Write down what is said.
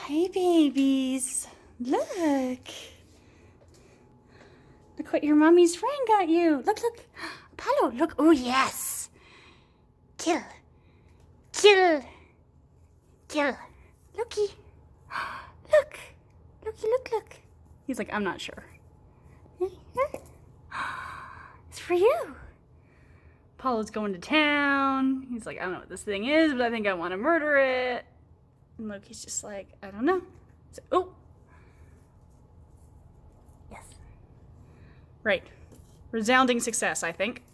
Hi, babies. Look. Look what your mommy's friend got you. Look, look. Apollo, look. Oh, yes. Kill. Kill. Kill. Looky. Look. Looky, look, look. He's like, I'm not sure. It's for you. Apollo's going to town. He's like, I don't know what this thing is, but I think I want to murder it. And Loki's just like, I don't know. So, oh. Yes. Right. Resounding success, I think.